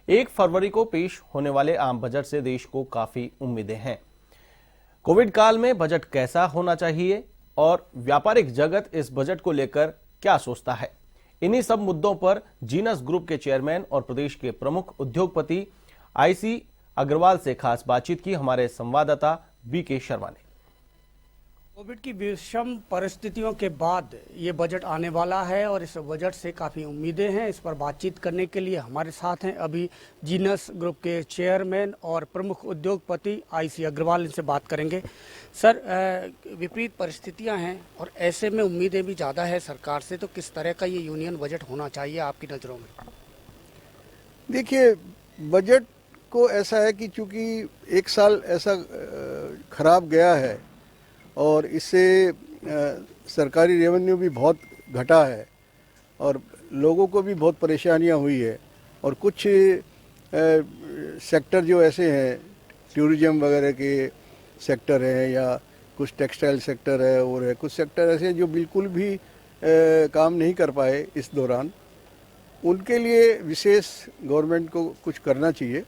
1 फरवरी को पेश होने वाले आम बजट से देश को काफी उम्मीदें हैं। कोविड काल में बजट कैसा होना चाहिए और व्यापारिक जगत इस बजट को लेकर क्या सोचता है, इन्हीं सब मुद्दों पर जीनस ग्रुप के चेयरमैन और प्रदेश के प्रमुख उद्योगपति आईसी अग्रवाल से खास बातचीत की हमारे संवाददाता बीके शर्मा ने। कोविड की विषम परिस्थितियों के बाद ये बजट आने वाला है और इस बजट से काफ़ी उम्मीदें हैं। इस पर बातचीत करने के लिए हमारे साथ हैं अभी जीनस ग्रुप के चेयरमैन और प्रमुख उद्योगपति आईसी अग्रवाल। इनसे बात करेंगे। सर, विपरीत परिस्थितियां हैं और ऐसे में उम्मीदें भी ज़्यादा है सरकार से, तो किस तरह का ये यूनियन बजट होना चाहिए आपकी नज़रों में? देखिए, बजट को ऐसा है कि चूँकि एक साल ऐसा खराब गया है और इससे सरकारी रेवेन्यू भी बहुत घटा है और लोगों को भी बहुत परेशानियां हुई है। और कुछ सेक्टर जो ऐसे हैं, टूरिज्म वगैरह के सेक्टर हैं या कुछ टेक्सटाइल सेक्टर है और है कुछ सेक्टर ऐसे हैं जो बिल्कुल भी काम नहीं कर पाए इस दौरान। उनके लिए विशेष गवर्नमेंट को कुछ करना चाहिए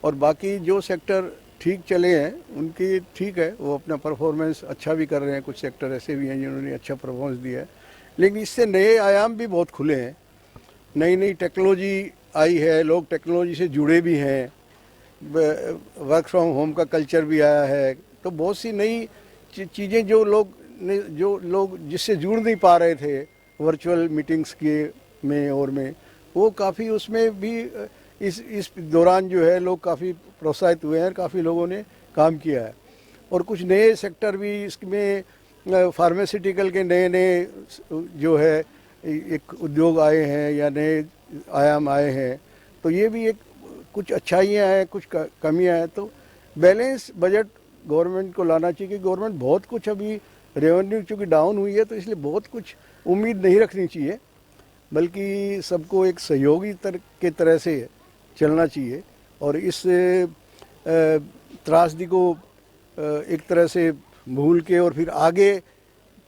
और बाकी जो सेक्टर ठीक चले हैं उनकी ठीक है, वो अपना परफॉर्मेंस अच्छा भी कर रहे हैं। कुछ सेक्टर ऐसे भी हैं जिन्होंने अच्छा परफॉर्मेंस दिया है, लेकिन इससे नए आयाम भी बहुत खुले हैं। नई नई टेक्नोलॉजी आई है, लोग टेक्नोलॉजी से जुड़े भी हैं, वर्क फ्रॉम होम का कल्चर भी आया है। तो बहुत सी नई चीज़ें जो लोग जिससे जुड़ नहीं पा रहे थे वर्चुअल मीटिंग्स के में और में, वो काफ़ी उसमें भी इस दौरान जो है लोग काफ़ी प्रोत्साहित हुए हैं, काफ़ी लोगों ने काम किया है। और कुछ नए सेक्टर भी इसमें फार्मास्यूटिकल के नए जो है एक उद्योग आए हैं या नए आयाम आए हैं। तो ये भी एक कुछ अच्छाइयाँ हैं, कुछ कमियाँ हैं। तो बैलेंस बजट गवर्नमेंट को लाना चाहिए कि गवर्नमेंट बहुत कुछ अभी रेवेन्यू चूँकि डाउन हुई है तो इसलिए बहुत कुछ उम्मीद नहीं रखनी चाहिए, बल्कि सबको एक सहयोगी के तरह से चलना चाहिए और इस त्रासदी को एक तरह से भूल के और फिर आगे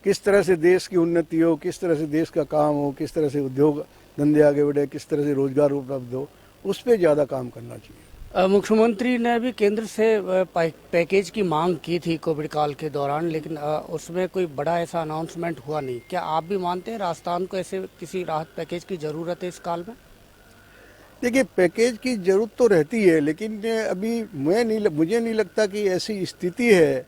किस तरह से देश की उन्नति हो, किस तरह से देश का काम हो, किस तरह से उद्योग धंधे आगे बढ़े, किस तरह से रोजगार उपलब्ध हो, उस पर ज़्यादा काम करना चाहिए। मुख्यमंत्री ने भी केंद्र से पैकेज की मांग की थी कोविड काल के दौरान, लेकिन उसमें कोई बड़ा ऐसा अनाउंसमेंट हुआ नहीं। क्या आप भी मानते हैं राजस्थान को ऐसे किसी राहत पैकेज की ज़रूरत है इस काल में? देखिए, पैकेज की ज़रूरत तो रहती है, लेकिन अभी मुझे नहीं लगता कि ऐसी स्थिति है।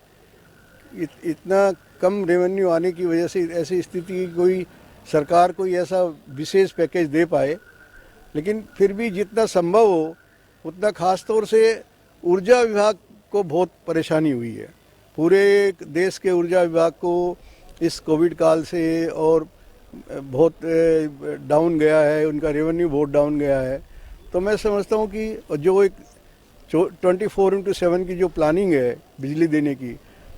इतना कम रेवेन्यू आने की वजह से ऐसी स्थिति कोई सरकार कोई ऐसा विशेष पैकेज दे पाए। लेकिन फिर भी जितना संभव हो उतना, खास तौर से ऊर्जा विभाग को बहुत परेशानी हुई है। पूरे देश के ऊर्जा विभाग को इस कोविड काल से और बहुत डाउन गया है, उनका रेवेन्यू बहुत डाउन गया है। तो मैं समझता हूँ कि जो एक 24x7 की जो प्लानिंग है बिजली देने की,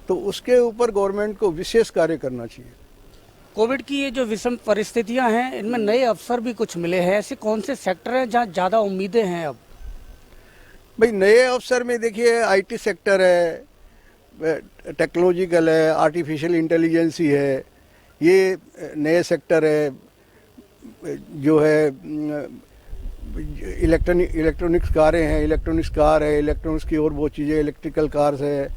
तो उसके ऊपर गवर्नमेंट को विशेष कार्य करना चाहिए। कोविड की ये जो विषम परिस्थितियां हैं, इनमें नए अवसर भी कुछ मिले हैं। ऐसे कौन से सेक्टर हैं जहाँ ज़्यादा उम्मीदें हैं? अब भाई, नए अवसर में देखिए आईटी सेक्टर है, टेक्नोलॉजिकल है, आर्टिफिशियल इंटेलिजेंस है, ये नए सेक्टर है। जो है इलेक्ट्रॉनिक्स कारें हैं, इलेक्ट्रॉनिक्स कार है, इलेक्ट्रॉनिक्स की और बहुत चीज़ें, इलेक्ट्रिकल कार्स है,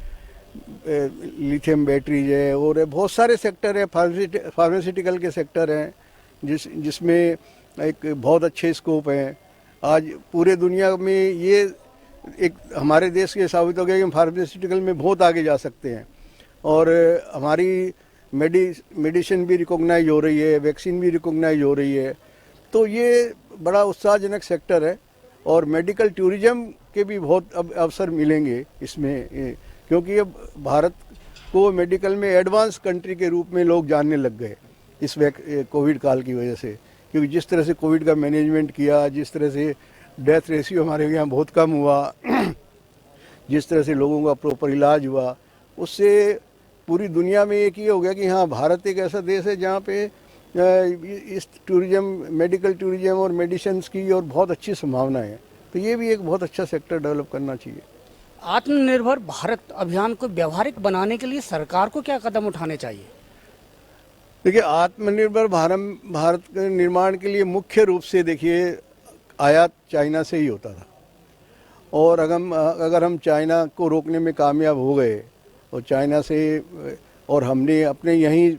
लिथियम बैटरीज है और बहुत सारे सेक्टर है। फार्मास्यूटिकल के सेक्टर हैं जिसमें एक बहुत अच्छे स्कोप हैं। आज पूरे दुनिया में ये एक हमारे देश के साबित हो गया कि हम फार्मास्यूटिकल में बहुत आगे जा सकते हैं और हमारी मेडिसिन भी रिकॉग्नाइज हो रही है, वैक्सीन भी रिकॉग्नाइज हो रही है। तो ये बड़ा उत्साहजनक सेक्टर है और मेडिकल टूरिज्म के भी बहुत अब अवसर मिलेंगे इसमें, क्योंकि अब भारत को मेडिकल में एडवांस कंट्री के रूप में लोग जानने लग गए इस कोविड काल की वजह से। क्योंकि जिस तरह से कोविड का मैनेजमेंट किया, जिस तरह से डेथ रेशियो हमारे यहाँ बहुत कम हुआ, जिस तरह से लोगों का प्रॉपर इलाज हुआ, उससे पूरी दुनिया में एक ही हो गया कि हाँ, भारत एक ऐसा देश है जहाँ पे इस टूरिज्म, मेडिकल टूरिज्म और मेडिसिन की और बहुत अच्छी संभावना है। तो ये भी एक बहुत अच्छा सेक्टर डेवलप करना चाहिए। आत्मनिर्भर भारत अभियान को व्यवहारिक बनाने के लिए सरकार को क्या कदम उठाने चाहिए? देखिए, आत्मनिर्भर भारत के निर्माण के लिए मुख्य रूप से देखिए आयात चाइना से ही होता था। और अगर हम चाइना को रोकने में कामयाब हो गए और चाइना से और हमने अपने यहीं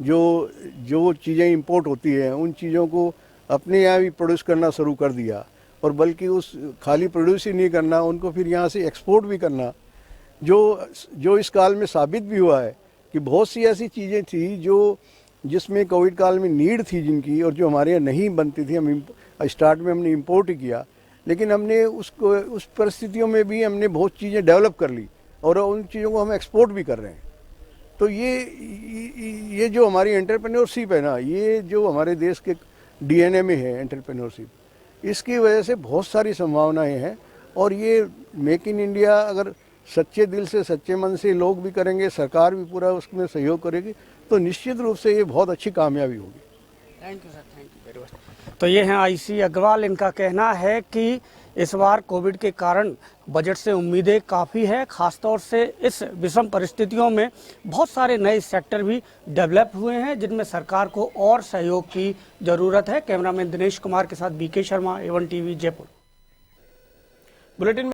जो चीज़ें इंपोर्ट होती हैं उन चीज़ों को अपने यहाँ भी प्रोड्यूस करना शुरू कर दिया, और बल्कि उस खाली प्रोड्यूस ही नहीं करना, उनको फिर यहाँ से एक्सपोर्ट भी करना, जो इस काल में साबित भी हुआ है कि बहुत सी ऐसी चीज़ें थी जिसमें कोविड काल में नीड थी जिनकी, और जो हमारे यहाँ नहीं बनती थी, हम स्टार्ट में हमने इंपोर्ट ही किया, लेकिन हमने उस परिस्थितियों में भी हमने बहुत चीज़ें डेवलप कर ली और उन चीज़ों को हम एक्सपोर्ट भी कर रहे हैं। तो ये जो हमारी एंटरप्रेन्योरशिप है ना, ये जो हमारे देश के डीएनए में है एंटरप्रेन्योरशिप, इसकी वजह से बहुत सारी संभावनाएं हैं। और ये मेक इन इंडिया अगर सच्चे दिल से सच्चे मन से लोग भी करेंगे, सरकार भी पूरा उसमें सहयोग करेगी, तो निश्चित रूप से ये बहुत अच्छी कामयाबी होगी। Thank you sir, thank you very much. तो ये हैं आईसी अग्रवाल। इनका कहना है कि इस बार कोविड के कारण बजट से उम्मीदें काफ़ी है, खासतौर से इस विषम परिस्थितियों में बहुत सारे नए सेक्टर भी डेवलप हुए हैं जिनमें सरकार को और सहयोग की ज़रूरत है। कैमरामैन दिनेश कुमार के साथ B K Sharma, A1 TV, Jaipur. Bulletin